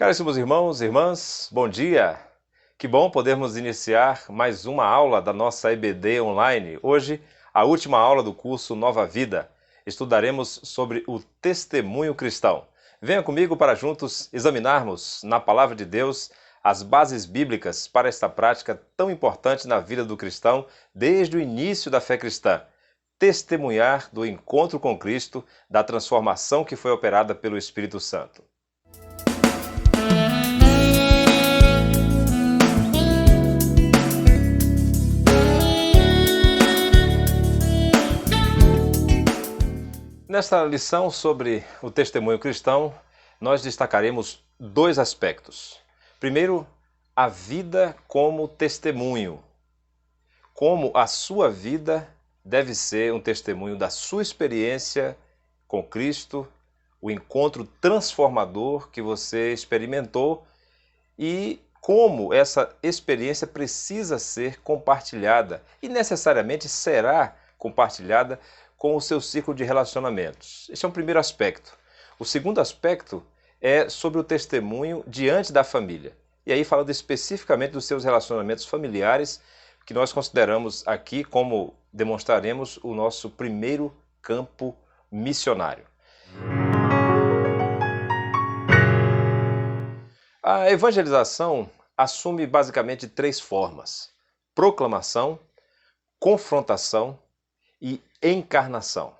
Caríssimos irmãos e irmãs, bom dia! Que bom podermos iniciar mais uma aula da nossa EBD online. Hoje, a última aula do curso Nova Vida. Estudaremos sobre o testemunho cristão. Venha comigo para juntos examinarmos, na Palavra de Deus, as bases bíblicas para esta prática tão importante na vida do cristão desde o início da fé cristã. Testemunhar do encontro com Cristo, da transformação que foi operada pelo Espírito Santo. Nesta lição sobre o testemunho cristão, nós destacaremos dois aspectos. Primeiro, a vida como testemunho. Como a sua vida deve ser um testemunho da sua experiência com Cristo, o encontro transformador que você experimentou e como essa experiência precisa ser compartilhada e necessariamente será compartilhada com o seu ciclo de relacionamentos. Esse é um primeiro aspecto. O segundo aspecto é sobre o testemunho diante da família. E aí falando especificamente dos seus relacionamentos familiares, que nós consideramos aqui como demonstraremos o nosso primeiro campo missionário. A evangelização assume basicamente três formas: proclamação, confrontação e encarnação.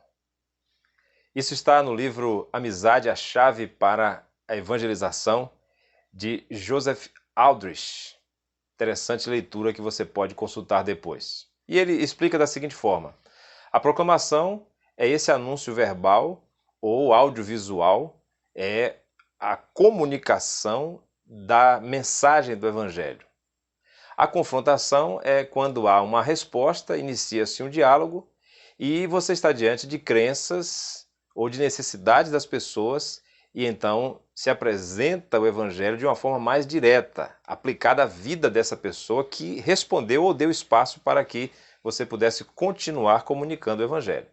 Isso está no livro Amizade, a Chave para a Evangelização, de Joseph Aldrich. Interessante leitura que você pode consultar depois. E ele explica da seguinte forma: a proclamação é esse anúncio verbal ou audiovisual, é a comunicação da mensagem do Evangelho. A confrontação é quando há uma resposta, inicia-se um diálogo, e você está diante de crenças ou de necessidades das pessoas e então se apresenta o Evangelho de uma forma mais direta, aplicada à vida dessa pessoa que respondeu ou deu espaço para que você pudesse continuar comunicando o Evangelho.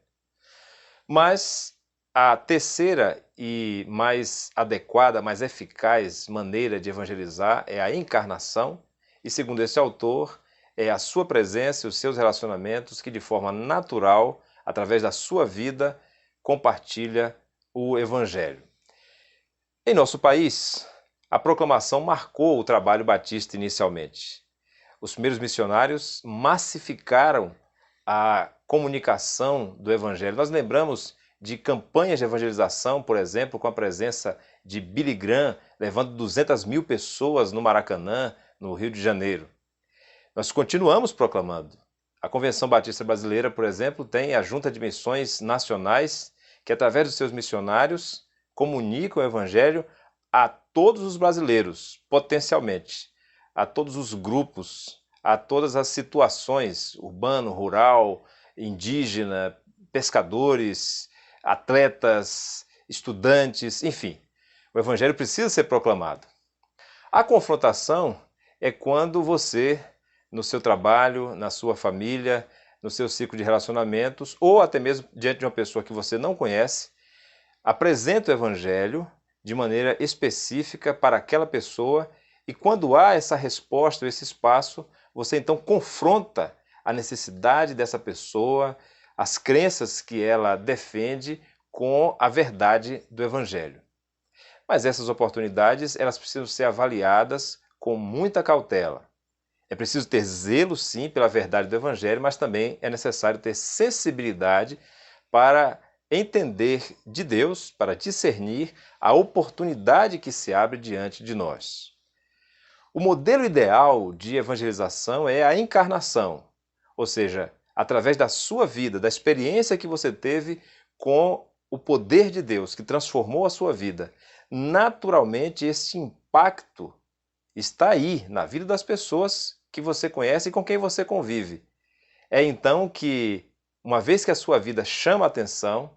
Mas a terceira e mais adequada, mais eficaz maneira de evangelizar é a encarnação e, segundo esse autor, é a sua presença e os seus relacionamentos que de forma natural, através da sua vida, compartilha o Evangelho. Em nosso país, a proclamação marcou o trabalho batista inicialmente. Os primeiros missionários massificaram a comunicação do Evangelho. Nós lembramos de campanhas de evangelização, por exemplo, com a presença de Billy Graham, levando 200 mil pessoas no Maracanã, no Rio de Janeiro. Nós continuamos proclamando. A Convenção Batista Brasileira, por exemplo, tem a Junta de Missões Nacionais, que através dos seus missionários comunicam o Evangelho a todos os brasileiros, potencialmente, a todos os grupos, a todas as situações, urbano, rural, indígena, pescadores, atletas, estudantes, enfim. O Evangelho precisa ser proclamado. A confrontação é quando você, no seu trabalho, na sua família, no seu ciclo de relacionamentos, ou até mesmo diante de uma pessoa que você não conhece, apresenta o Evangelho de maneira específica para aquela pessoa e quando há essa resposta, esse espaço, você então confronta a necessidade dessa pessoa, as crenças que ela defende com a verdade do Evangelho. Mas essas oportunidades, elas precisam ser avaliadas com muita cautela. É preciso ter zelo, sim, pela verdade do Evangelho, mas também é necessário ter sensibilidade para entender de Deus, para discernir a oportunidade que se abre diante de nós. O modelo ideal de evangelização é a encarnação, ou seja, através da sua vida, da experiência que você teve com o poder de Deus que transformou a sua vida. Naturalmente, esse impacto está aí na vida das pessoas que você conhece e com quem você convive. É então que, uma vez que a sua vida chama a atenção,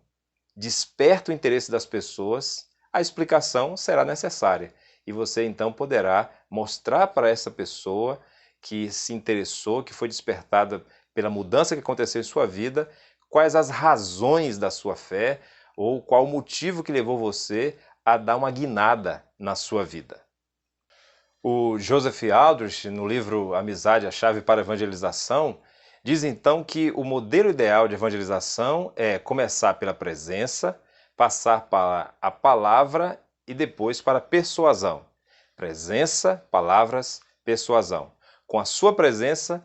desperta o interesse das pessoas, a explicação será necessária. E você então poderá mostrar para essa pessoa que se interessou, que foi despertada pela mudança que aconteceu em sua vida, quais as razões da sua fé ou qual o motivo que levou você a dar uma guinada na sua vida. O Joseph Aldrich, no livro Amizade, a Chave para a Evangelização, diz então que o modelo ideal de evangelização é começar pela presença, passar para a palavra e depois para a persuasão. Presença, palavras, persuasão. Com a sua presença,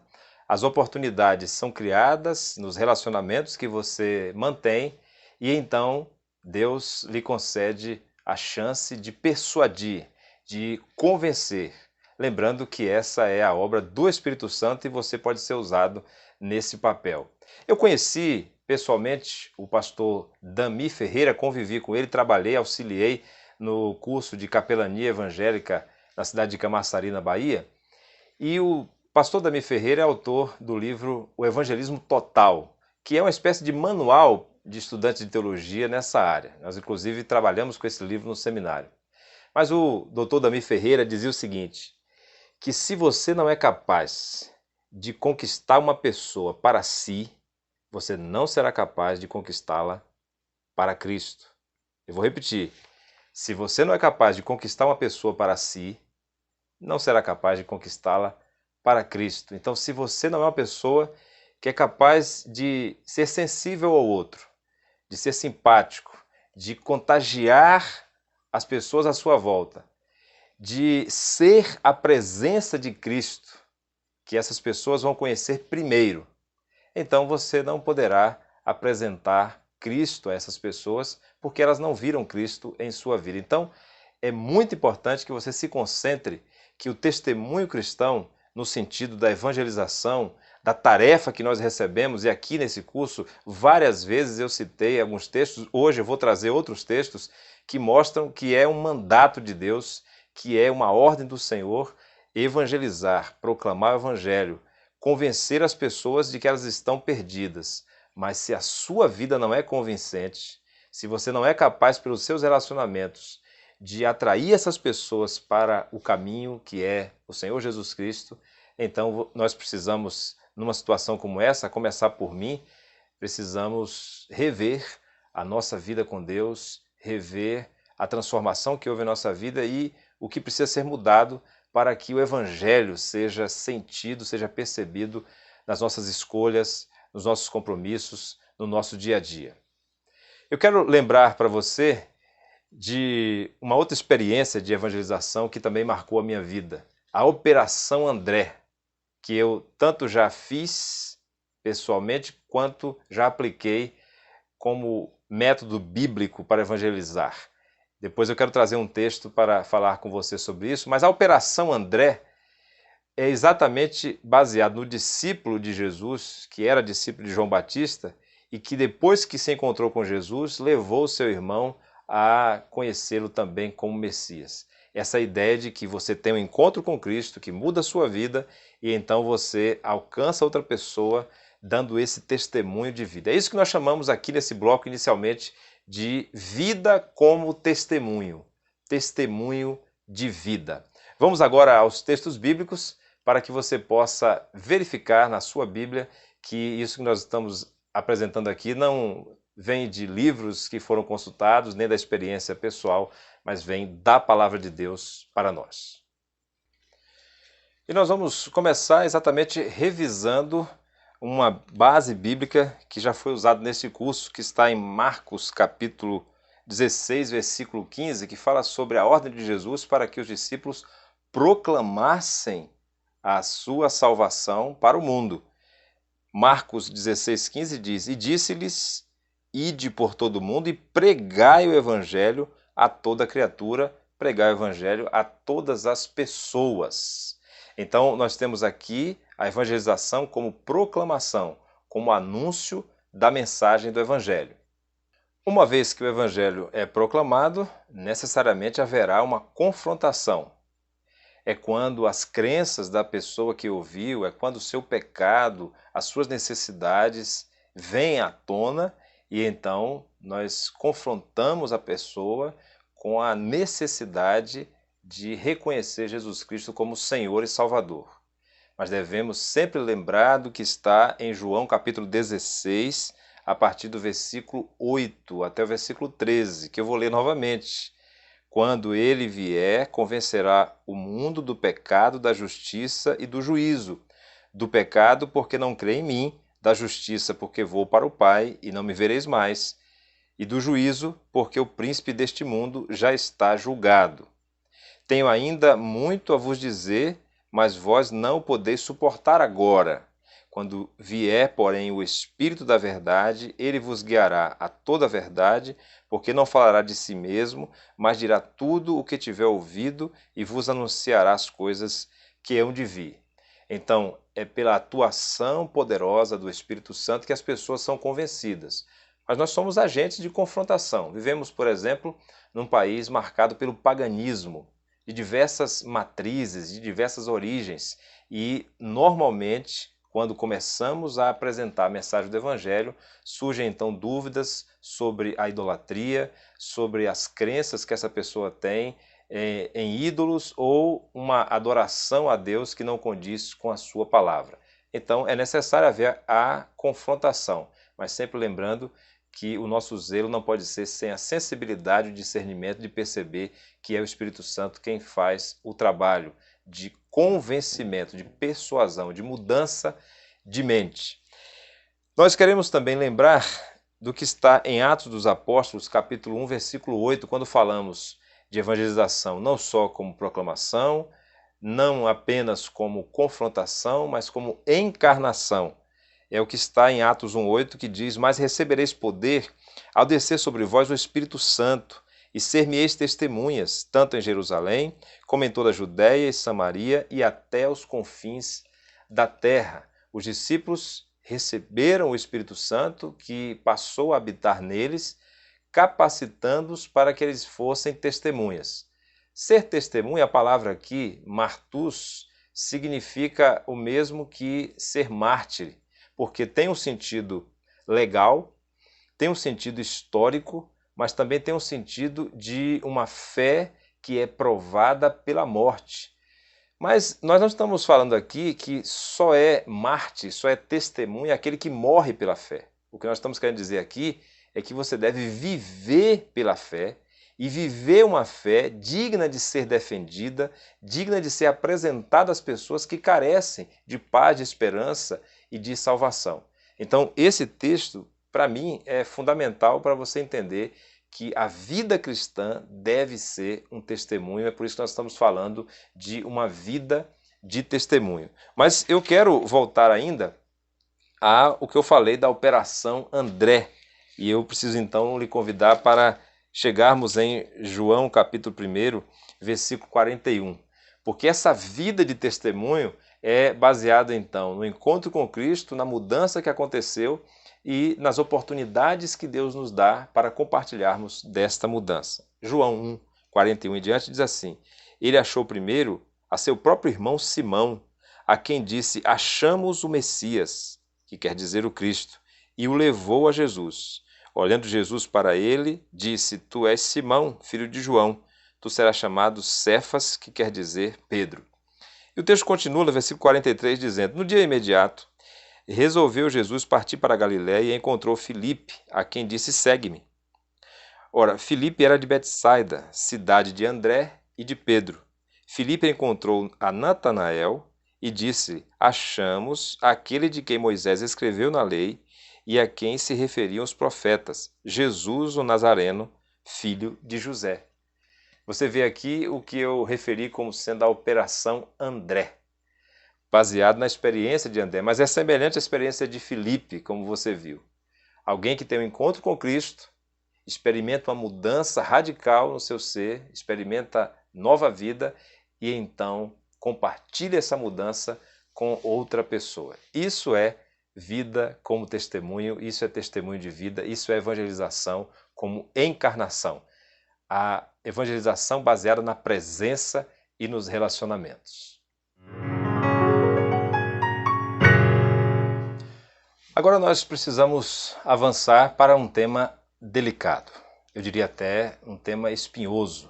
as oportunidades são criadas nos relacionamentos que você mantém e então Deus lhe concede a chance de persuadir, de convencer. Lembrando que essa é a obra do Espírito Santo e você pode ser usado nesse papel. Eu conheci pessoalmente o pastor Dami Ferreira, convivi com ele, trabalhei, auxiliei no curso de capelania evangélica na cidade de Camaçari, na Bahia. E o pastor Dami Ferreira é autor do livro O Evangelismo Total, que é uma espécie de manual de estudantes de teologia nessa área. Nós, inclusive, trabalhamos com esse livro no seminário. Mas o doutor Dami Ferreira dizia o seguinte, que se você não é capaz de conquistar uma pessoa para si, você não será capaz de conquistá-la para Cristo. Eu vou repetir. Se você não é capaz de conquistar uma pessoa para si, não será capaz de conquistá-la para Cristo. Então, se você não é uma pessoa que é capaz de ser sensível ao outro, de ser simpático, de contagiar as pessoas à sua volta, de ser a presença de Cristo, que essas pessoas vão conhecer primeiro, então você não poderá apresentar Cristo a essas pessoas, porque elas não viram Cristo em sua vida. Então, é muito importante que você se concentre que o testemunho cristão, no sentido da evangelização, da tarefa que nós recebemos, e aqui nesse curso, várias vezes eu citei alguns textos, hoje eu vou trazer outros textos que mostram que é um mandato de Deus, que é uma ordem do Senhor, evangelizar, proclamar o evangelho, convencer as pessoas de que elas estão perdidas. Mas se a sua vida não é convincente, se você não é capaz pelos seus relacionamentos de atrair essas pessoas para o caminho que é o Senhor Jesus Cristo, então nós precisamos, numa situação como essa, começar por mim, precisamos rever a nossa vida com Deus, rever a transformação que houve em nossa vida e o que precisa ser mudado para que o Evangelho seja sentido, seja percebido nas nossas escolhas, nos nossos compromissos, no nosso dia a dia. Eu quero lembrar para você de uma outra experiência de evangelização que também marcou a minha vida, a Operação André, que eu tanto já fiz pessoalmente quanto já apliquei como método bíblico para evangelizar. Depois eu quero trazer um texto para falar com você sobre isso, mas a Operação André é exatamente baseado no discípulo de Jesus, que era discípulo de João Batista, e que depois que se encontrou com Jesus, levou seu irmão a conhecê-lo também como Messias. Essa ideia de que você tem um encontro com Cristo, que muda a sua vida, e então você alcança outra pessoa dando esse testemunho de vida. É isso que nós chamamos aqui nesse bloco inicialmente de vida como testemunho, testemunho de vida. Vamos agora aos textos bíblicos para que você possa verificar na sua Bíblia que isso que nós estamos apresentando aqui não vem de livros que foram consultados, nem da experiência pessoal, mas vem da palavra de Deus para nós. E nós vamos começar exatamente revisando uma base bíblica que já foi usada nesse curso, que está em Marcos capítulo 16, versículo 15, que fala sobre a ordem de Jesus para que os discípulos proclamassem a sua salvação para o mundo. Marcos 16, 15 diz, e disse-lhes, ide por todo o mundo e pregai o evangelho a toda criatura, pregai o evangelho a todas as pessoas. Então, nós temos aqui a evangelização como proclamação, como anúncio da mensagem do evangelho. Uma vez que o evangelho é proclamado, necessariamente haverá uma confrontação. É quando as crenças da pessoa que ouviu, é quando o seu pecado, as suas necessidades vêm à tona e então nós confrontamos a pessoa com a necessidade de reconhecer Jesus Cristo como Senhor e Salvador. Mas devemos sempre lembrar do que está em João capítulo 16, a partir do versículo 8 até o versículo 13, que eu vou ler novamente. Quando ele vier, convencerá o mundo do pecado, da justiça e do juízo. Do pecado, porque não crê em mim, da justiça, porque vou para o Pai e não me vereis mais, e do juízo, porque o príncipe deste mundo já está julgado. Tenho ainda muito a vos dizer, mas vós não o podeis suportar agora. Quando vier, porém, o Espírito da verdade, ele vos guiará a toda a verdade, porque não falará de si mesmo, mas dirá tudo o que tiver ouvido e vos anunciará as coisas que hão de vir. Então, é pela atuação poderosa do Espírito Santo que as pessoas são convencidas. Mas nós somos agentes de confrontação. Vivemos, por exemplo, num país marcado pelo paganismo, de diversas matrizes, de diversas origens, e normalmente, quando começamos a apresentar a mensagem do Evangelho, surgem então dúvidas sobre a idolatria, sobre as crenças que essa pessoa tem em ídolos ou uma adoração a Deus que não condiz com a sua palavra. Então é necessário haver a confrontação, mas sempre lembrando que o nosso zelo não pode ser sem a sensibilidade e o discernimento de perceber que é o Espírito Santo quem faz o trabalho de convencimento, de persuasão, de mudança de mente. Nós queremos também lembrar do que está em Atos dos Apóstolos, capítulo 1, versículo 8, quando falamos de evangelização não só como proclamação, não apenas como confrontação, mas como encarnação. É o que está em Atos 1,8 que diz: mas recebereis poder ao descer sobre vós o Espírito Santo, e ser-me-eis testemunhas, tanto em Jerusalém, como em toda a Judéia e Samaria, e até os confins da terra. Os discípulos receberam o Espírito Santo, que passou a habitar neles, capacitando-os para que eles fossem testemunhas. Ser testemunha, a palavra aqui, martus, significa o mesmo que ser mártir, porque tem um sentido legal, tem um sentido histórico, mas também tem um sentido de uma fé que é provada pela morte. Mas nós não estamos falando aqui que só é mártir, só é testemunha aquele que morre pela fé. O que nós estamos querendo dizer aqui é que você deve viver pela fé e viver uma fé digna de ser defendida, digna de ser apresentada às pessoas que carecem de paz, de esperança e de salvação. Então, esse texto, para mim, é fundamental para você entender que a vida cristã deve ser um testemunho, é por isso que nós estamos falando de uma vida de testemunho. Mas eu quero voltar ainda ao que eu falei da Operação André, e eu preciso então lhe convidar para chegarmos em João capítulo 1, versículo 41, porque essa vida de testemunho é baseada então no encontro com Cristo, na mudança que aconteceu e nas oportunidades que Deus nos dá para compartilharmos desta mudança. João 1, 41 e diante diz assim: ele achou primeiro a seu próprio irmão Simão, a quem disse: achamos o Messias, que quer dizer o Cristo, e o levou a Jesus. Olhando Jesus para ele, disse: tu és Simão, filho de João, tu serás chamado Cefas, que quer dizer Pedro. E o texto continua no versículo 43 dizendo: no dia imediato, resolveu Jesus partir para a Galiléia e encontrou Filipe, a quem disse: segue-me. Ora, Filipe era de Betsaida, cidade de André e de Pedro. Filipe encontrou a Natanael e disse: achamos aquele de quem Moisés escreveu na lei e a quem se referiam os profetas, Jesus o Nazareno, filho de José. Você vê aqui o que eu referi como sendo a Operação André, baseado na experiência de André, mas é semelhante à experiência de Filipe, como você viu. Alguém que tem um encontro com Cristo, experimenta uma mudança radical no seu ser, experimenta nova vida e então compartilha essa mudança com outra pessoa. Isso é vida como testemunho, isso é testemunho de vida, isso é evangelização como encarnação. A evangelização baseada na presença e nos relacionamentos. Agora nós precisamos avançar para um tema delicado, eu diria até um tema espinhoso,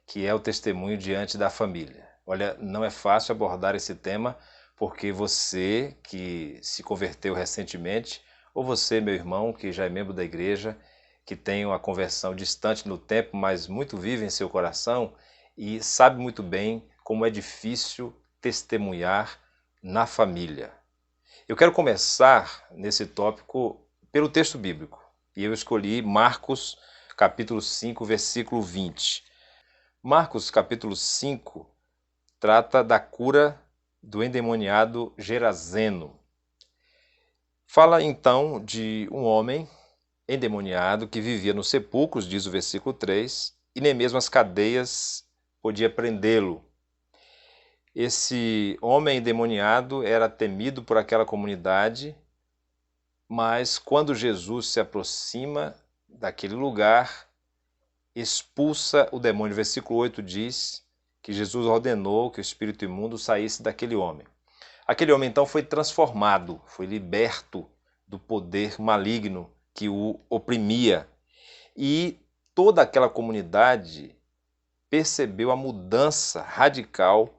que é o testemunho diante da família. Olha, não é fácil abordar esse tema porque você que se converteu recentemente, ou você, meu irmão, que já é membro da igreja, que tem uma conversão distante no tempo, mas muito viva em seu coração e sabe muito bem como é difícil testemunhar na família. Eu quero começar nesse tópico pelo texto bíblico. E eu escolhi Marcos, capítulo 5, versículo 20. Marcos, capítulo 5, trata da cura do endemoniado Gerazeno. Fala então de um homem endemoniado que vivia nos sepulcros, diz o versículo 3, e nem mesmo as cadeias podia prendê-lo. Esse homem endemoniado era temido por aquela comunidade, mas quando Jesus se aproxima daquele lugar, expulsa o demônio. Versículo 8 diz que Jesus ordenou que o espírito imundo saísse daquele homem. Aquele homem então foi transformado, foi liberto do poder maligno que o oprimia. E toda aquela comunidade percebeu a mudança radical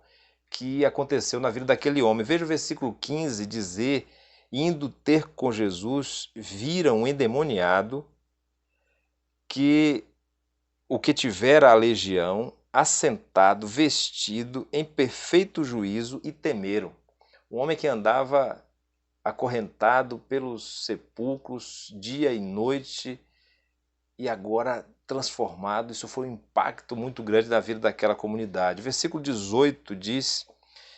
que aconteceu na vida daquele homem. Veja o versículo 15 dizer: indo ter com Jesus, viram um endemoniado que o que tivera a legião, assentado, vestido, em perfeito juízo, e temeram. Um homem que andava acorrentado pelos sepulcros dia e noite, e agora transformado. Isso foi um impacto muito grande na vida daquela comunidade. Versículo 18 diz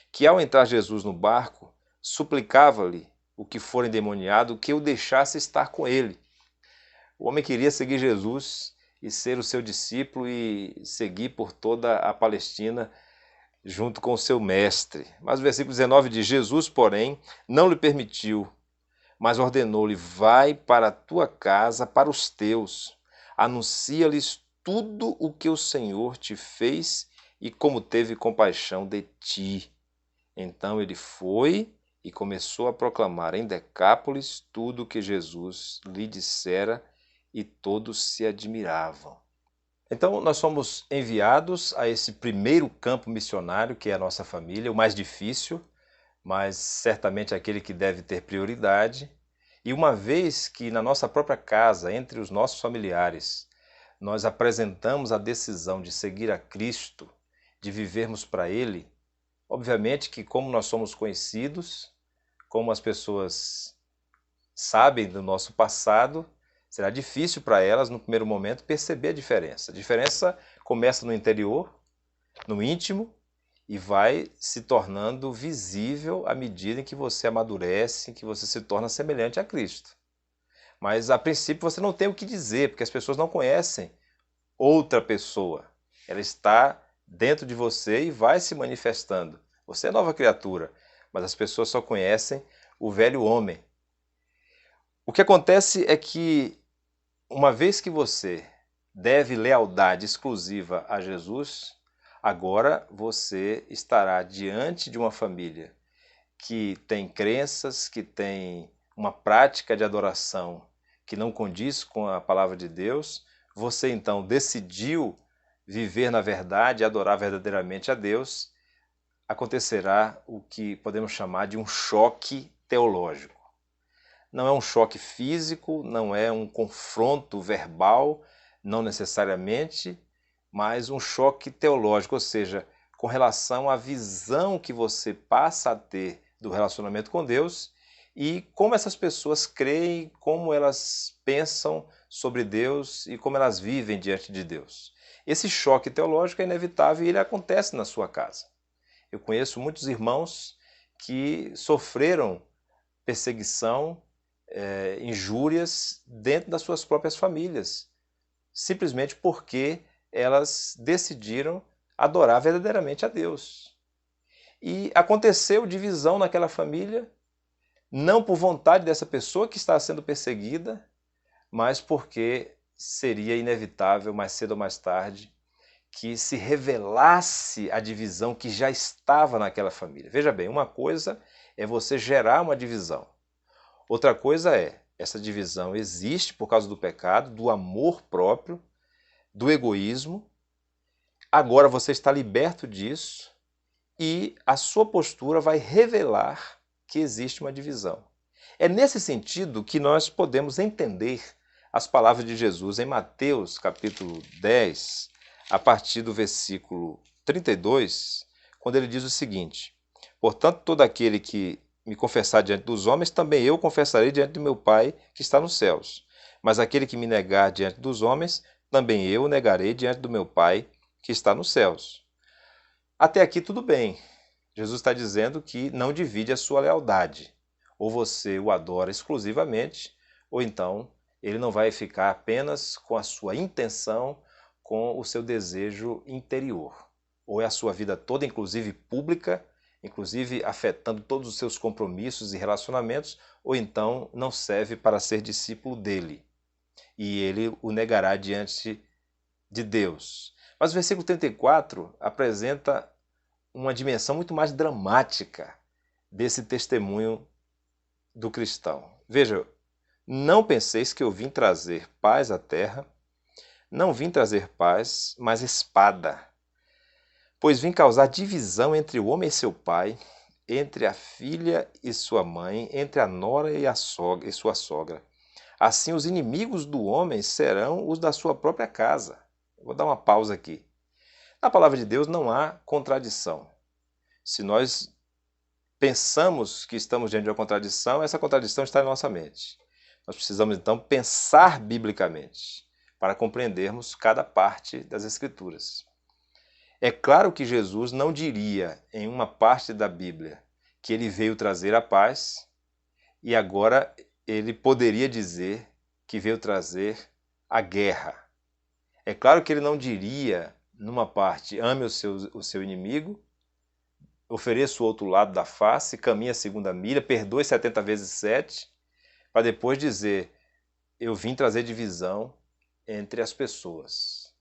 que ao entrar Jesus no barco, suplicava-lhe o que for endemoniado que o deixasse estar com ele. O homem queria seguir Jesus e ser o seu discípulo e seguir por toda a Palestina junto com o seu mestre. Mas o versículo 19 diz: Jesus, porém, não lhe permitiu, mas ordenou-lhe: vai para a tua casa, para os teus, anuncia-lhes tudo o que o Senhor te fez e como teve compaixão de ti. Então ele foi e começou a proclamar em Decápolis tudo o que Jesus lhe dissera, e todos se admiravam. Então nós somos enviados a esse primeiro campo missionário, que é a nossa família, o mais difícil, mas certamente aquele que deve ter prioridade. E uma vez que na nossa própria casa, entre os nossos familiares, nós apresentamos a decisão de seguir a Cristo, de vivermos para Ele, obviamente que como nós somos conhecidos, como as pessoas sabem do nosso passado, será difícil para elas, no primeiro momento, perceber a diferença. A diferença começa no interior, no íntimo, e vai se tornando visível à medida em que você amadurece, em que você se torna semelhante a Cristo. Mas, a princípio, você não tem o que dizer, porque as pessoas não conhecem outra pessoa. Ela está dentro de você e vai se manifestando. Você é nova criatura, mas as pessoas só conhecem o velho homem. O que acontece é que, uma vez que você deve lealdade exclusiva a Jesus, agora você estará diante de uma família que tem crenças, que tem uma prática de adoração que não condiz com a palavra de Deus. Você então decidiu viver na verdade, adorar verdadeiramente a Deus. Acontecerá o que podemos chamar de um choque teológico. Não é um choque físico, não é um confronto verbal, não necessariamente, mas um choque teológico, ou seja, com relação à visão que você passa a ter do relacionamento com Deus e como essas pessoas creem, como elas pensam sobre Deus e como elas vivem diante de Deus. Esse choque teológico é inevitável e ele acontece na sua casa. Eu conheço muitos irmãos que sofreram perseguição, injúrias dentro das suas próprias famílias, simplesmente porque elas decidiram adorar verdadeiramente a Deus. E aconteceu divisão naquela família, não por vontade dessa pessoa que está sendo perseguida, mas porque seria inevitável, mais cedo ou mais tarde, que se revelasse a divisão que já estava naquela família. Veja bem, uma coisa é você gerar uma divisão. Outra coisa é, essa divisão existe por causa do pecado, do amor próprio, do egoísmo. Agora você está liberto disso e a sua postura vai revelar que existe uma divisão. É nesse sentido que nós podemos entender as palavras de Jesus em Mateus capítulo 10, a partir do versículo 32, quando ele diz o seguinte: portanto, todo aquele que me confessar diante dos homens, também eu confessarei diante do meu Pai que está nos céus. Mas aquele que me negar diante dos homens, também eu o negarei diante do meu Pai que está nos céus. Até aqui tudo bem. Jesus está dizendo que não divide a sua lealdade. Ou você o adora exclusivamente, ou então ele não vai ficar apenas com a sua intenção, com o seu desejo interior. Ou é a sua vida toda, inclusive pública, inclusive afetando todos os seus compromissos e relacionamentos, ou então não serve para ser discípulo dele. E ele o negará diante de Deus. Mas o versículo 34 apresenta uma dimensão muito mais dramática desse testemunho do cristão. Veja, não penseis que eu vim trazer paz à terra, não vim trazer paz, mas espada. Pois vim causar divisão entre o homem e seu pai, entre a filha e sua mãe, entre a nora e sua sogra. Assim os inimigos do homem serão os da sua própria casa. Vou dar uma pausa aqui. Na palavra de Deus não há contradição. Se nós pensamos que estamos diante de uma contradição, essa contradição está em nossa mente. Nós precisamos então pensar biblicamente para compreendermos cada parte das Escrituras. É claro que Jesus não diria em uma parte da Bíblia que ele veio trazer a paz e agora ele poderia dizer que veio trazer a guerra. É claro que ele não diria numa parte ame o seu inimigo, ofereça o outro lado da face, caminhe a segunda milha, perdoe 70 vezes 7, para depois dizer eu vim trazer divisão entre as pessoas.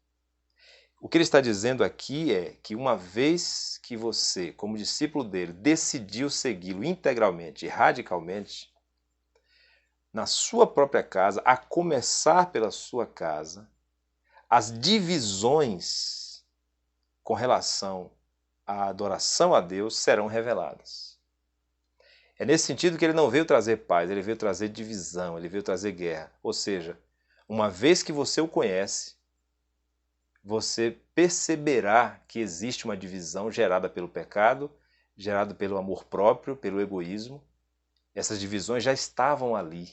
O que ele está dizendo aqui é que uma vez que você, como discípulo dele, decidiu segui-lo integralmente e radicalmente, na sua própria casa, a começar pela sua casa, as divisões com relação à adoração a Deus serão reveladas. É nesse sentido que ele não veio trazer paz, ele veio trazer divisão, ele veio trazer guerra. Ou seja, uma vez que você o conhece, você perceberá que existe uma divisão gerada pelo pecado, gerada pelo amor próprio, pelo egoísmo. Essas divisões já estavam ali.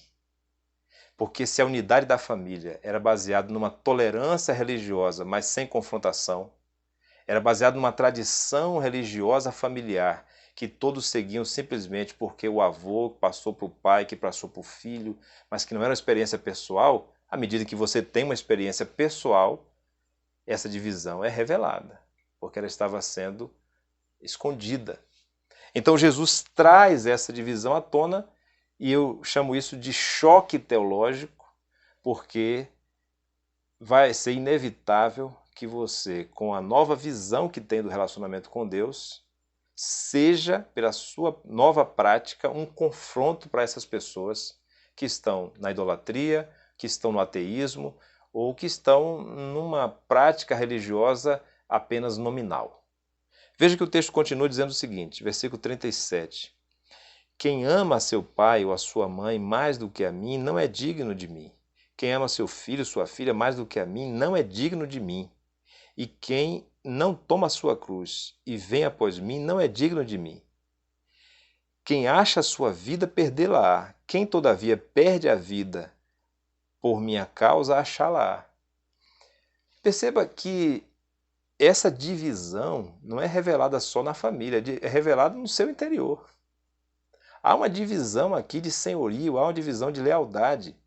Porque se a unidade da família era baseada numa tolerância religiosa, mas sem confrontação, era baseada numa tradição religiosa familiar, que todos seguiam simplesmente porque o avô passou para o pai, que passou para o filho, mas que não era uma experiência pessoal, à medida que você tem uma experiência pessoal, essa divisão é revelada, porque ela estava sendo escondida. Então Jesus traz essa divisão à tona, e eu chamo isso de choque teológico, porque vai ser inevitável que você, com a nova visão que tem do relacionamento com Deus, seja, pela sua nova prática, um confronto para essas pessoas que estão na idolatria, que estão no ateísmo, ou que estão numa prática religiosa apenas nominal. Veja que o texto continua dizendo o seguinte, versículo 37. Quem ama a seu pai ou a sua mãe mais do que a mim, não é digno de mim. Quem ama seu filho ou sua filha mais do que a mim, não é digno de mim. E quem não toma a sua cruz e vem após mim, não é digno de mim. Quem acha a sua vida, perdê-la-á. Quem, todavia, perde a vida por minha causa, achá-la-á. Perceba que essa divisão não é revelada só na família, é revelada no seu interior. Há uma divisão aqui de senhorio, há uma divisão de lealdade.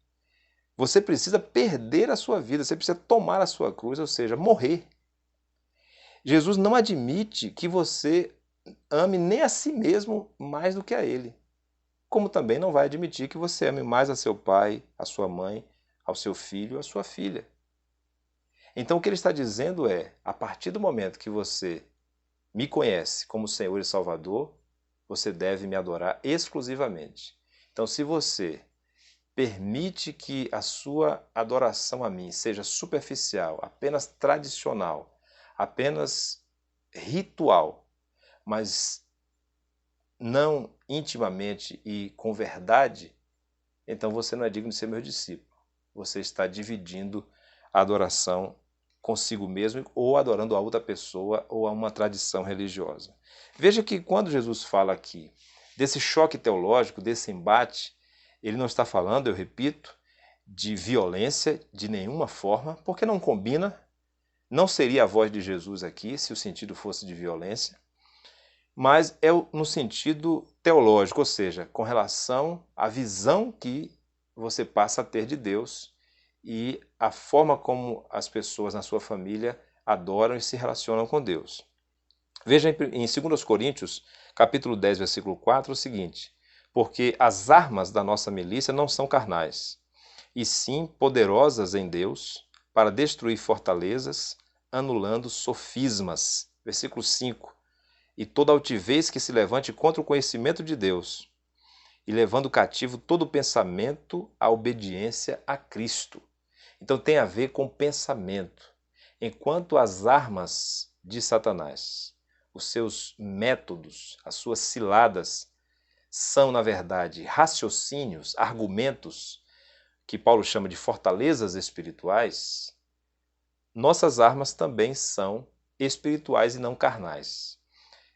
Você precisa perder a sua vida, você precisa tomar a sua cruz, ou seja, morrer. Jesus não admite que você ame nem a si mesmo mais do que a ele. Como também não vai admitir que você ame mais a seu pai, a sua mãe, ao seu filho, a sua filha. Então o que ele está dizendo é, a partir do momento que você me conhece como Senhor e Salvador, você deve me adorar exclusivamente. Então se você permite que a sua adoração a mim seja superficial, apenas tradicional, apenas ritual, mas não intimamente e com verdade, então você não é digno de ser meu discípulo. você está dividindo a adoração consigo mesmo ou adorando a outra pessoa ou a uma tradição religiosa. Veja que quando Jesus fala aqui desse choque teológico, desse embate, ele não está falando, eu repito, de violência de nenhuma forma, porque não combina, não seria a voz de Jesus aqui se o sentido fosse de violência, mas é no sentido teológico, ou seja, com relação à visão que você passa a ter de Deus e a forma como as pessoas na sua família adoram e se relacionam com Deus. Veja em 2 Coríntios, capítulo 10, versículo 4, o seguinte: porque as armas da nossa milícia não são carnais, e sim poderosas em Deus para destruir fortalezas, anulando sofismas. Versículo 5. E toda altivez que se levante contra o conhecimento de Deus, e levando cativo todo pensamento à obediência a Cristo. Então tem a ver com pensamento. Enquanto as armas de Satanás, os seus métodos, as suas ciladas, são, na verdade, raciocínios, argumentos, que Paulo chama de fortalezas espirituais, nossas armas também são espirituais e não carnais.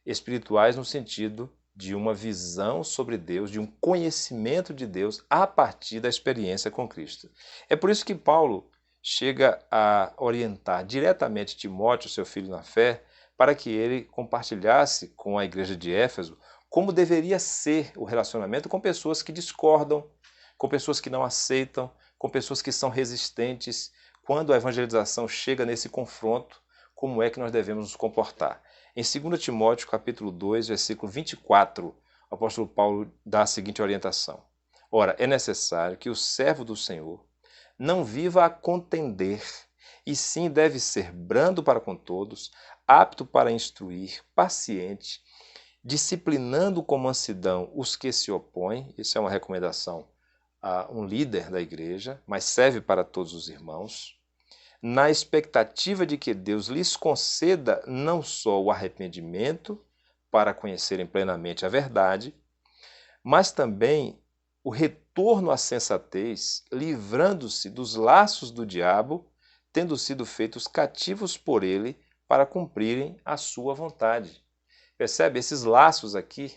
Espirituais no sentido de uma visão sobre Deus, de um conhecimento de Deus a partir da experiência com Cristo. É por isso que Paulo chega a orientar diretamente Timóteo, seu filho na fé, para que ele compartilhasse com a igreja de Éfeso como deveria ser o relacionamento com pessoas que discordam, com pessoas que não aceitam, com pessoas que são resistentes. Quando a evangelização chega nesse confronto, como é que nós devemos nos comportar? Em 2 Timóteo, capítulo 2, versículo 24, o apóstolo Paulo dá a seguinte orientação: ora, é necessário que o servo do Senhor não viva a contender, e sim deve ser brando para com todos, apto para instruir, paciente, disciplinando com mansidão os que se opõem. Isso é uma recomendação a um líder da igreja, mas serve para todos os irmãos, na expectativa de que Deus lhes conceda não só o arrependimento para conhecerem plenamente a verdade, mas também o retorno à sensatez, livrando-se dos laços do diabo, tendo sido feitos cativos por ele para cumprirem a sua vontade. Percebe? Esses laços aqui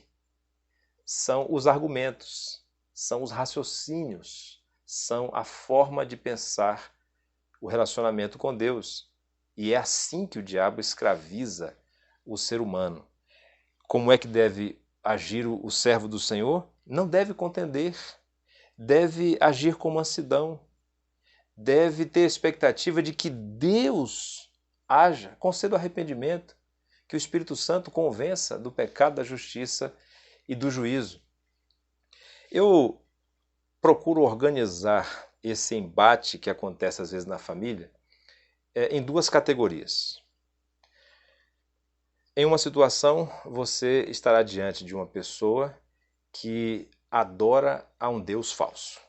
são os argumentos, são os raciocínios, são a forma de pensar o relacionamento com Deus. E é assim que o diabo escraviza o ser humano. Como é que deve agir o servo do Senhor? Não deve contender, deve agir com mansidão, deve ter expectativa de que Deus haja, conceda o arrependimento, que o Espírito Santo convença do pecado, da justiça e do juízo. Eu procuro organizar esse embate que acontece às vezes na família em duas categorias. Em uma situação, você estará diante de uma pessoa que adora a um Deus falso.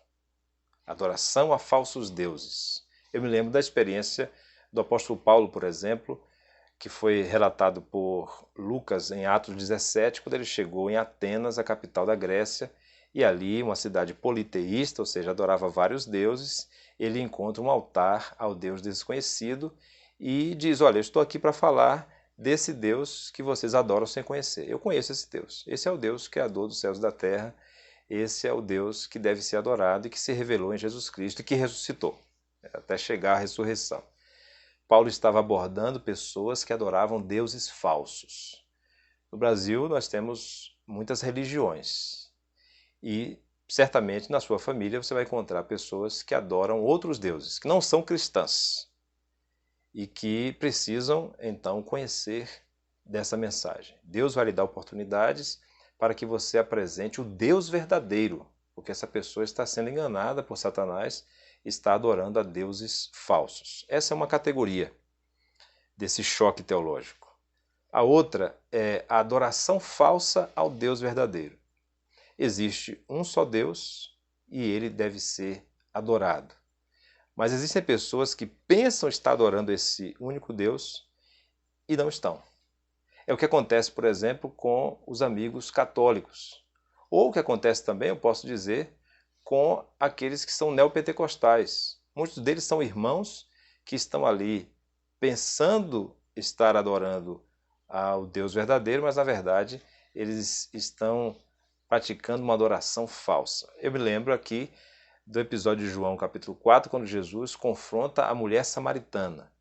Adoração a falsos deuses. Eu me lembro da experiência do apóstolo Paulo, por exemplo, que foi relatado por Lucas em Atos 17, quando ele chegou em Atenas, a capital da Grécia, e ali, uma cidade politeísta, ou seja, adorava vários deuses, ele encontra um altar ao Deus desconhecido e diz: olha, eu estou aqui para falar desse Deus que vocês adoram sem conhecer. Eu conheço esse Deus. Esse é o Deus criador dos céus e da terra. Esse é o Deus que deve ser adorado e que se revelou em Jesus Cristo e que ressuscitou, até chegar à ressurreição. Paulo estava abordando pessoas que adoravam deuses falsos. No Brasil, nós temos muitas religiões e certamente na sua família você vai encontrar pessoas que adoram outros deuses, que não são cristãs e que precisam então conhecer dessa mensagem. Deus vai lhe dar oportunidades para que você apresente o Deus verdadeiro, porque essa pessoa está sendo enganada por Satanás, está adorando a deuses falsos. Essa é uma categoria desse choque teológico. A outra é a adoração falsa ao Deus verdadeiro. Existe um só Deus e ele deve ser adorado. Mas existem pessoas que pensam estar adorando esse único Deus e não estão. É o que acontece, por exemplo, com os amigos católicos. Ou o que acontece também, eu posso dizer, com aqueles que são neopentecostais. Muitos deles são irmãos que estão ali pensando estar adorando ao Deus verdadeiro, mas na verdade eles estão praticando uma adoração falsa. Eu me lembro aqui do episódio de João capítulo 4, quando Jesus confronta a mulher samaritana.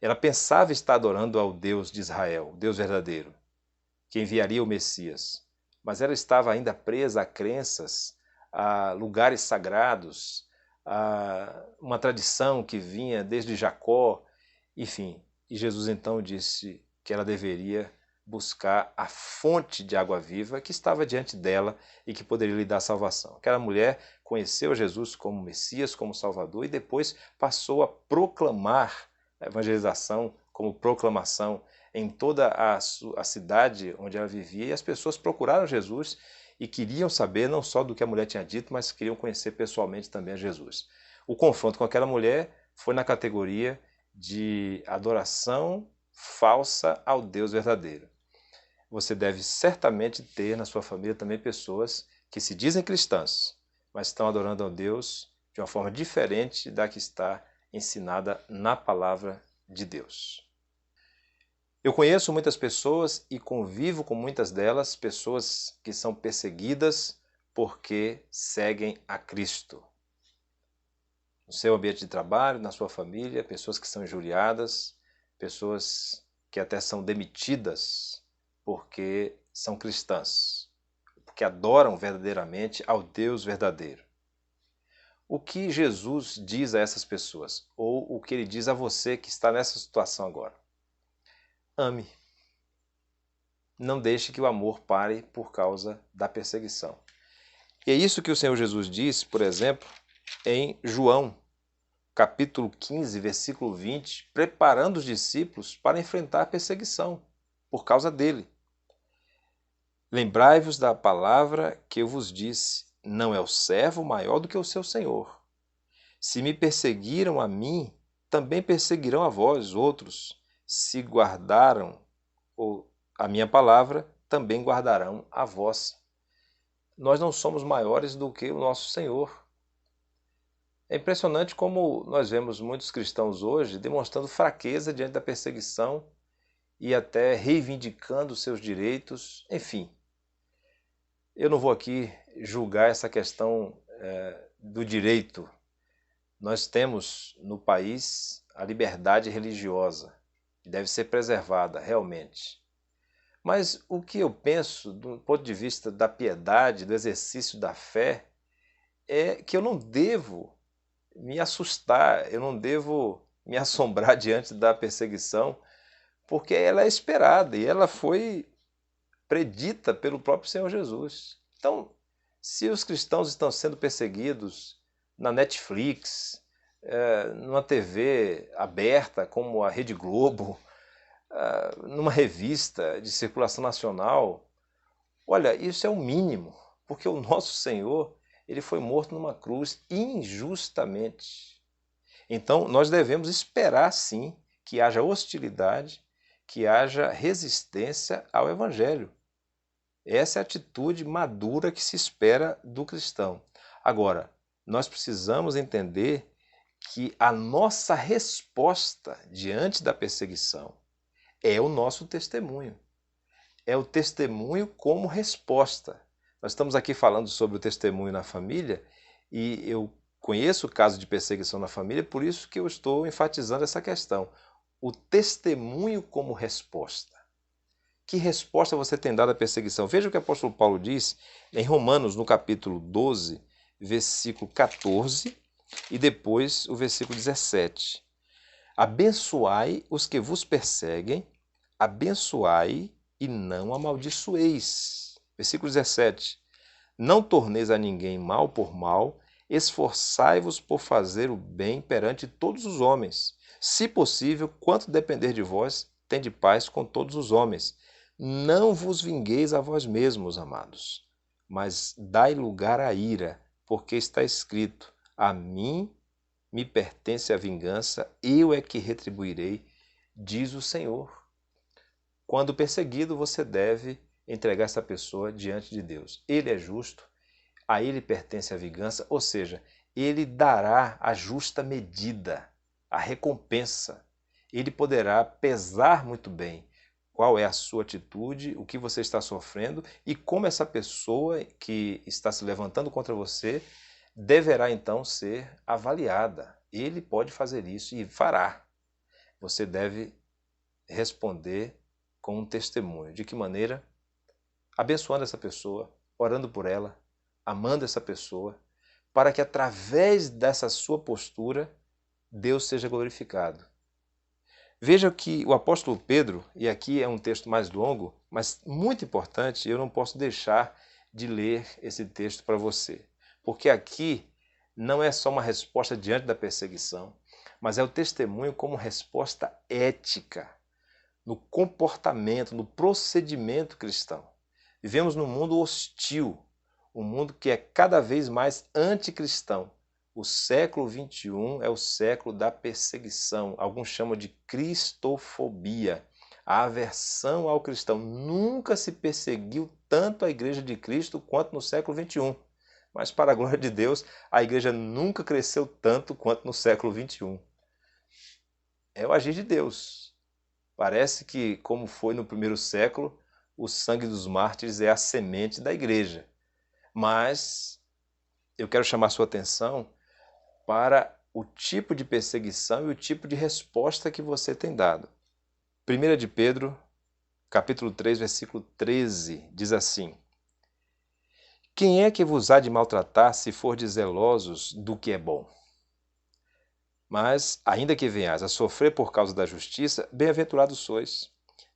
Ela pensava estar adorando ao Deus de Israel, o Deus verdadeiro, que enviaria o Messias, mas ela estava ainda presa a crenças, a lugares sagrados, a uma tradição que vinha desde Jacó, enfim. E Jesus então disse que ela deveria buscar a fonte de água viva que estava diante dela e que poderia lhe dar salvação. Aquela mulher conheceu Jesus como Messias, como Salvador, e depois passou a proclamar a evangelização como proclamação em toda a cidade onde ela vivia, e as pessoas procuraram Jesus e queriam saber não só do que a mulher tinha dito, mas queriam conhecer pessoalmente também a Jesus. O confronto com aquela mulher foi na categoria de adoração falsa ao Deus verdadeiro. Você deve certamente ter na sua família também pessoas que se dizem cristãs, mas estão adorando a Deus de uma forma diferente da que está ensinada na palavra de Deus. Eu conheço muitas pessoas e convivo com muitas delas, pessoas que são perseguidas porque seguem a Cristo. No seu ambiente de trabalho, na sua família, pessoas que são injuriadas, pessoas que até são demitidas porque são cristãs, porque adoram verdadeiramente ao Deus verdadeiro. O que Jesus diz a essas pessoas? Ou o que ele diz a você que está nessa situação agora? Ame. Não deixe que o amor pare por causa da perseguição. E é isso que o Senhor Jesus diz, por exemplo, em João, capítulo 15, versículo 20, preparando os discípulos para enfrentar a perseguição por causa dele. Lembrai-vos da palavra que eu vos disse, não é o servo maior do que o seu senhor. Se me perseguiram a mim, também perseguirão a vós outros. Se guardaram a minha palavra, também guardarão a vossa. Nós não somos maiores do que o nosso Senhor. É impressionante como nós vemos muitos cristãos hoje demonstrando fraqueza diante da perseguição e até reivindicando seus direitos, enfim. Eu não vou aqui julgar essa questão do direito. Nós temos no país a liberdade religiosa, que deve ser preservada realmente. Mas o que eu penso do ponto de vista da piedade, do exercício da fé, é que eu não devo me assustar, eu não devo me assombrar diante da perseguição, porque ela é esperada e ela foi predita pelo próprio Senhor Jesus. Então, se os cristãos estão sendo perseguidos na Netflix, numa TV aberta como a Rede Globo, numa revista de circulação nacional, olha, isso é o mínimo, porque o nosso Senhor, ele foi morto numa cruz injustamente. Então, nós devemos esperar, sim, que haja hostilidade, que haja resistência ao Evangelho. Essa é a atitude madura que se espera do cristão. Agora, nós precisamos entender que a nossa resposta diante da perseguição é o nosso testemunho. É o testemunho como resposta. Nós estamos aqui falando sobre o testemunho na família e eu conheço o caso de perseguição na família, por isso que eu estou enfatizando essa questão. O testemunho como resposta. Que resposta você tem dado à perseguição? Veja o que o apóstolo Paulo diz em Romanos, no capítulo 12, versículo 14 e depois o versículo 17. Abençoai os que vos perseguem, abençoai e não amaldiçoeis. Versículo 17. Não torneis a ninguém mal por mal, esforçai-vos por fazer o bem perante todos os homens. Se possível, quanto depender de vós, tende paz com todos os homens. Não vos vingueis a vós mesmos, amados, mas dai lugar à ira, porque está escrito: a mim me pertence a vingança, eu é que retribuirei, diz o Senhor. Quando perseguido, você deve entregar essa pessoa diante de Deus. Ele é justo, a ele pertence a vingança, ou seja, Ele dará a justa medida, a recompensa. Ele poderá pesar muito bem qual é a sua atitude, o que você está sofrendo e como essa pessoa que está se levantando contra você deverá então ser avaliada. Ele pode fazer isso e fará. Você deve responder com um testemunho. De que maneira? Abençoando essa pessoa, orando por ela, amando essa pessoa, para que através dessa sua postura Deus seja glorificado. Veja que o apóstolo Pedro, e aqui é um texto mais longo, mas muito importante, eu não posso deixar de ler esse texto para você, porque aqui não é só uma resposta diante da perseguição, mas é o testemunho como resposta ética, no comportamento, no procedimento cristão. Vivemos num mundo hostil, um mundo que é cada vez mais anticristão. O século XXI é o século da perseguição. Alguns chamam de cristofobia, a aversão ao cristão. Nunca se perseguiu tanto a Igreja de Cristo quanto no século XXI. Mas, para a glória de Deus, a igreja nunca cresceu tanto quanto no século XXI. É o agir de Deus. Parece que, como foi no primeiro século, o sangue dos mártires é a semente da igreja. Mas eu quero chamar sua atenção para o tipo de perseguição e o tipo de resposta que você tem dado. 1 de Pedro, capítulo 3, versículo 13, diz assim: Quem é que vos há de maltratar se fordes zelosos do que é bom? Mas, ainda que venhais a sofrer por causa da justiça, bem-aventurados sois.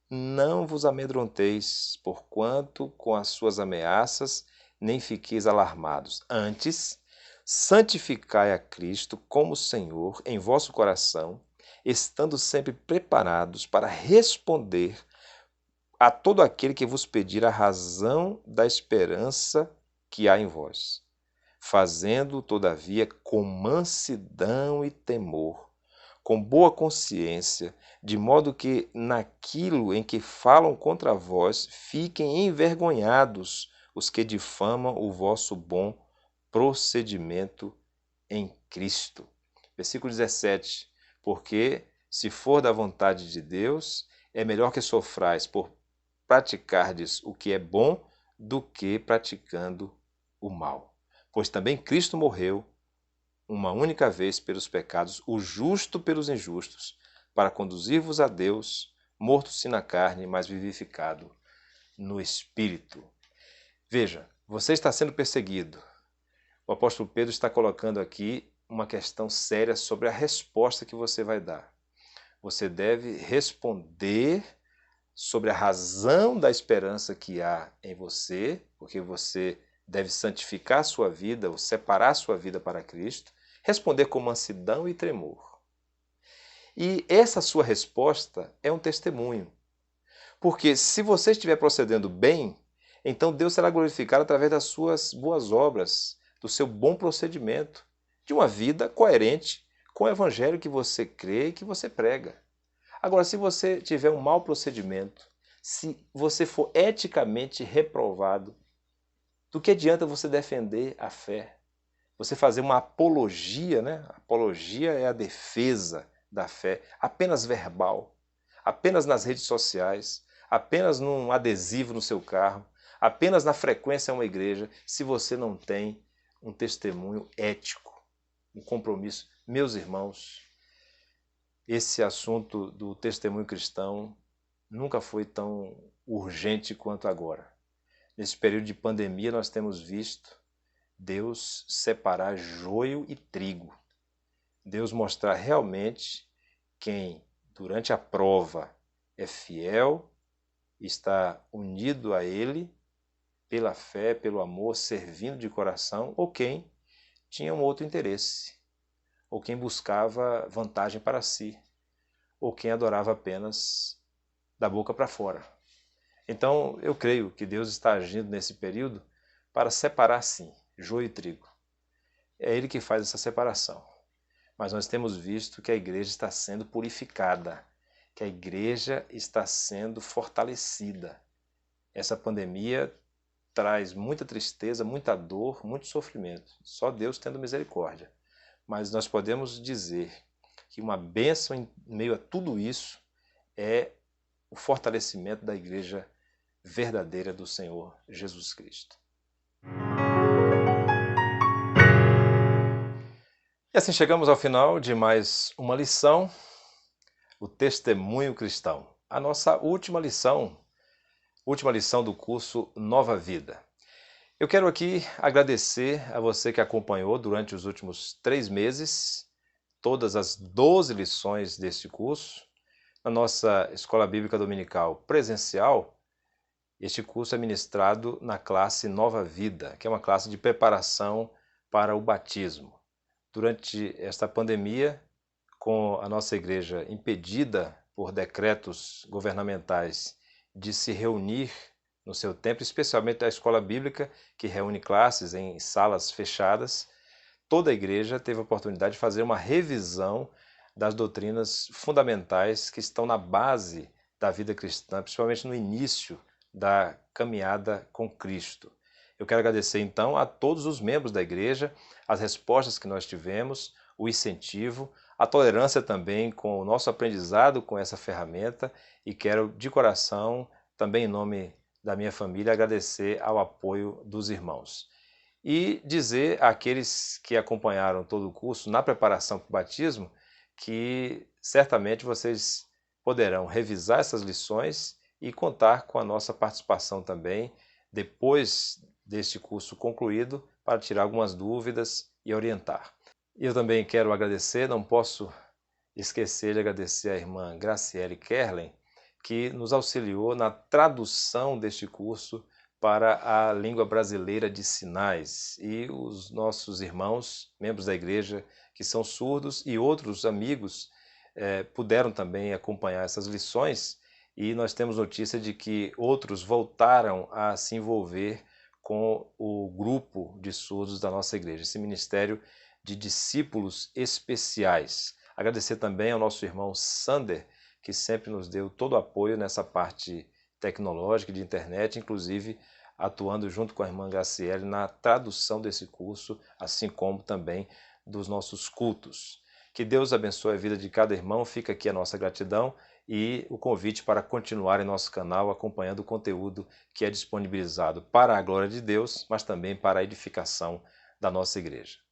Não vos amedronteis, porquanto com as suas ameaças nem fiqueis alarmados. Antes, santificai a Cristo como Senhor em vosso coração, estando sempre preparados para responder a todo aquele que vos pedir a razão da esperança que há em vós, fazendo, todavia, com mansidão e temor, com boa consciência, de modo que naquilo em que falam contra vós fiquem envergonhados os que difamam o vosso bom procedimento em Cristo. Versículo 17. Porque, se for da vontade de Deus, é melhor que sofrais por praticardes o que é bom do que praticando o mal. Pois também Cristo morreu uma única vez pelos pecados, o justo pelos injustos, para conduzir-vos a Deus, morto-se na carne, mas vivificado no Espírito. Veja, você está sendo perseguido. O apóstolo Pedro está colocando aqui uma questão séria sobre a resposta que você vai dar. Você deve responder sobre a razão da esperança que há em você, porque você deve santificar a sua vida, ou separar a sua vida para Cristo, responder com mansidão e tremor. E essa sua resposta é um testemunho. Porque se você estiver procedendo bem, então Deus será glorificado através das suas boas obras, do seu bom procedimento, de uma vida coerente com o evangelho que você crê e que você prega. Agora, se você tiver um mau procedimento, se você for eticamente reprovado, do que adianta você defender a fé? Você fazer uma apologia, né? Apologia é a defesa da fé, apenas verbal, apenas nas redes sociais, apenas num adesivo no seu carro, apenas na frequência a uma igreja, se você não tem um testemunho ético, um compromisso. Meus irmãos, esse assunto do testemunho cristão nunca foi tão urgente quanto agora. Nesse período de pandemia, nós temos visto Deus separar joio e trigo. Deus mostrar realmente quem, durante a prova, é fiel, está unido a Ele, pela fé, pelo amor, servindo de coração, ou quem tinha um outro interesse, ou quem buscava vantagem para si, ou quem adorava apenas da boca para fora. Então, eu creio que Deus está agindo nesse período para separar, sim, joio e trigo. É Ele que faz essa separação. Mas nós temos visto que a igreja está sendo purificada, que a igreja está sendo fortalecida. Essa pandemia traz muita tristeza, muita dor, muito sofrimento. Só Deus tendo misericórdia. Mas nós podemos dizer que uma bênção em meio a tudo isso é o fortalecimento da igreja verdadeira do Senhor Jesus Cristo. E assim chegamos ao final de mais uma lição, o testemunho cristão. A nossa última lição do curso Nova Vida. Eu quero aqui agradecer a você que acompanhou durante os últimos 3 meses todas as 12 lições deste curso. Na nossa Escola Bíblica Dominical presencial, este curso é ministrado na classe Nova Vida, que é uma classe de preparação para o batismo. Durante esta pandemia, com a nossa igreja impedida por decretos governamentais de se reunir no seu templo, especialmente a escola bíblica, que reúne classes em salas fechadas, toda a igreja teve a oportunidade de fazer uma revisão das doutrinas fundamentais que estão na base da vida cristã, principalmente no início da caminhada com Cristo. Eu quero agradecer então a todos os membros da igreja, as respostas que nós tivemos, o incentivo, a tolerância também com o nosso aprendizado com essa ferramenta, e quero de coração, também em nome da minha família, agradecer ao apoio dos irmãos. E dizer àqueles que acompanharam todo o curso na preparação para o batismo que certamente vocês poderão revisar essas lições e contar com a nossa participação também depois deste curso concluído para tirar algumas dúvidas e orientar. Eu também quero agradecer, não posso esquecer de agradecer à irmã Graciele Kerlen, que nos auxiliou na tradução deste curso para a língua brasileira de sinais, e os nossos irmãos, membros da igreja que são surdos, e outros amigos puderam também acompanhar essas lições, e nós temos notícia de que outros voltaram a se envolver com o grupo de surdos da nossa igreja, esse ministério de discípulos especiais. Agradecer também ao nosso irmão Sander, que sempre nos deu todo o apoio nessa parte tecnológica de internet, inclusive atuando junto com a irmã Graciele na tradução desse curso, assim como também dos nossos cultos. Que Deus abençoe a vida de cada irmão, fica aqui a nossa gratidão e o convite para continuar em nosso canal acompanhando o conteúdo que é disponibilizado para a glória de Deus, mas também para a edificação da nossa igreja.